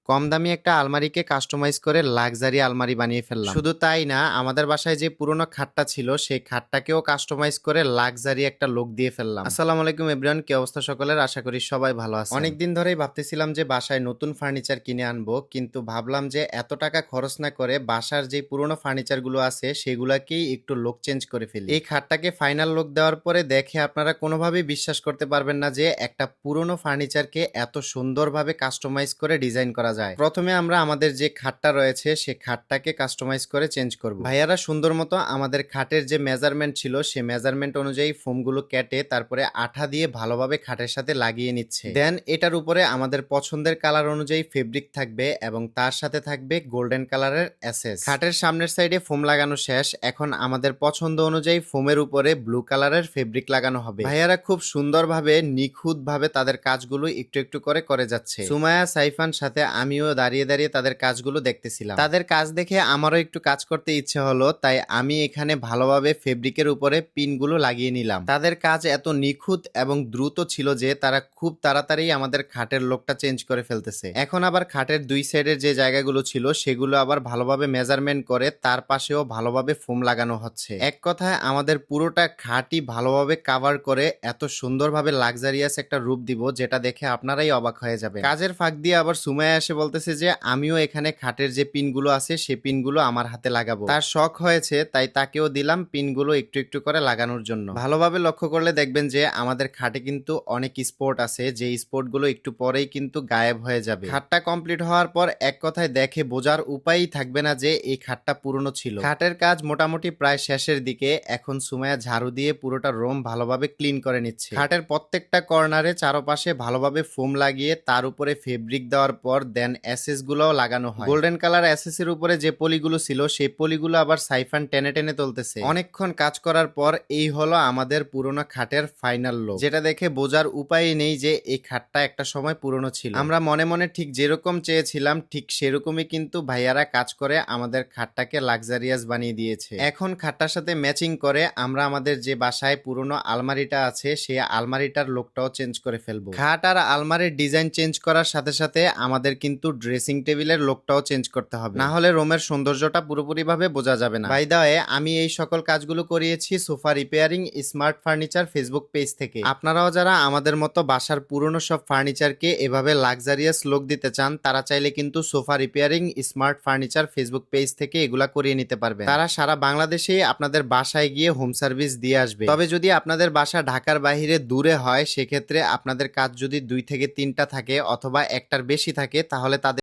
কম দামি একটা আলমারিকে কাস্টমাইজ করে লাক্সারি আলমারি বানিয়ে ফেললাম। শুধু তাই না, আমাদের বাসায় যে পুরোনো খাটটা ছিল সেই খাটটাকেও কাস্টমাইজ করে লাক্সারি একটা লুক দিয়ে ফেললাম। আসসালামু আলাইকুম এভরিওয়ান, কি অবস্থা সকলের? আশা করি সবাই ভালো আছে। অনেকদিন ধরেই ভাবতেছিলাম যে বাসায় নতুন ফার্নিচার কিনে আনবো, কিন্তু ভাবলাম যে এত টাকা খরচ না করে বাসার যে পুরোনো ফার্নিচার গুলো আছে সেগুলাকেই একটু লুক চেঞ্জ করে ফেলি। এই খাটটাকে ফাইনাল লুক দেওয়ার পরে দেখে আপনারা কোনোভাবেই বিশ্বাস করতে পারবেন না যে একটা পুরোনো ফার্নিচারকে এত সুন্দরভাবে কাস্টমাইজ করে ডিজাইন করা যায়। প্রথমে আমরা আমাদের যে খাটটা রয়েছে সে খাটটাকে কাস্টমাইজ করে চেঞ্জ করব। ভাইয়ারা সুন্দর মতো আমাদের খাটের যে মেজারমেন্ট ছিল সে মেজারমেন্ট অনুযায়ী ফোমগুলো কেটে তারপরে আঠা দিয়ে ভালোভাবে খাটের সাথে লাগিয়ে নিচ্ছে। দেন এটার উপরে আমাদের পছন্দের কালার অনুযায়ী ফেব্রিক থাকবে এবং তার সাথে থাকবে গোল্ডেন কালারের এসএস। খাটের সামনের সাইডে ফোম লাগানো শেষ, এখন আমাদের পছন্দ অনুযায়ী ফোমের উপরে ব্লু কালারের ফেব্রিক লাগানো হবে। ভাইয়ারা খুব সুন্দরভাবে নিখুঁত ভাবে তাদের কাজগুলো একটু একটু করে করে যাচ্ছে। সুমায়া, সাইফান সাথে আমিও দাঁড়িয়ে দাঁড়িয়ে তাদের কাজগুলো দেখতেছিলাম। তাদের কাজ দেখে আমারও একটু কাজ করতে ইচ্ছে হলো, তাই আমি এখানে ভালোভাবে ফেব্রিকের উপরে পিনগুলো লাগিয়ে নিলাম। তাদের কাজ এত নিখুঁত এবং দ্রুত ছিল যে তারা খুব তাড়াতাড়ি আমাদের খাটের লোকটা চেঞ্জ করে ফেলতেছে। এখন আবার খাটের দুই সাইডের যে জায়গাগুলো ছিল সেগুলো আবার ভালোভাবে মেজারমেন্ট করে তার পাশেও ভালোভাবে ফোম লাগানো হচ্ছে। এক কথায় আমাদের পুরোটা খাটই ভালোভাবে কাভার করে এত সুন্দরভাবে লাক্সারিয়াস একটা রূপ দিব যেটা দেখে আপনারাই অবাক হয়ে যাবে। কাজের ফাঁক দিয়ে আবার সুমায়া এসে বলতেছে যে আমিও এখানে খাটের যে পিনগুলো আছে সেই পিনগুলো আমার হাতে লাগাবো। তার শখ হয়েছে তাই তাকেও দিলাম পিনগুলো একটু একটু করে লাগানোর জন্য। ভালোভাবে লক্ষ্য করলে দেখবেন যে আমাদের খাটে কিন্তু অনেক স্পট আছে, যে স্পট গুলো একটু পরেই কিন্তু গায়েব হয়ে যাবে। খাটটা কমপ্লিট হওয়ার পর এক কথায় দেখে বোঝার উপায়ই থাকবে না যে এই খাটটা পুরনো ছিল। খাটের কাজ মোটামুটি প্রায় শেষের দিকে। এখন সুমায়া ঝাড়ু দিয়ে পুরোটা রুম ভালোভাবে ক্লিন করে নিচ্ছে। খাটের প্রত্যেকটা কর্নারে চারপাশে ভালোভাবে ফোম লাগিয়ে তার উপরে ফেব্রিক দেওয়ার পর দেন এসএস গুলো লাগানো হয়। গোল্ডেন কালার এসএস এর উপরে যে পলিগুলো ছিল সেই পলিগুলো আবার সাইফান টেনে টেনে তুলতেছে। অনেকক্ষণ কাজ করার পর এই হলো আমাদের পুরোনো খাটের ফাইনাল লুক, যেটা দেখে বোঝার উপায় নেই যে এই খাটটা একটা সময় পুরনো ছিল। আমরা মনে মনে ঠিক যেরকম চেয়েছিলাম ঠিক সেরকমই কিন্তু ভাইয়ারা কাজ করে আমাদের খাটটাকে লাক্সারিয়াস বানিয়ে দিয়েছে। এখন খাটটার সাথে ম্যাচিং করে আমরা আমাদের যে বাসায় পুরোনো আলমারিটা আছে সেই আলমারিটার লুকটাও চেঞ্জ করে ফেলবো। খাট আর আলমারির ডিজাইন চেঞ্জ করার সাথে সাথে আমাদের কিন্তু ড্রেসিং টেবিলের লুকটাও চেঞ্জ করতে হবে, না হলে রুমের সৌন্দর্যটা পুরোপুরি ভাবে বোঝা যাবে না। বাই দ্য ওয়ে, আমি এই সকল কাজগুলো করিয়েছি sofa repairing smart furniture Facebook page থেকে। আপনারাও যারা আমাদের মতো বাসার পুরনো সব ফার্নিচারকে এভাবে লাক্সারিয়াস লুক দিতে চান তারা চাইলে কিন্তু sofa repairing smart furniture Facebook page থেকে এগুলা করিয়ে নিতে পারবেন। তারা সারা বাংলাদেশে আপনাদের বাসায় গিয়ে হোম সার্ভিস দিয়ে আসবে। তবে যদি আপনাদের বাসা ঢাকার বাইরে দূরে হয় সেক্ষেত্রে আপনাদের কাজ যদি 2 থেকে 3টা থাকে অথবা একটার বেশি থাকে তাহলে তাদের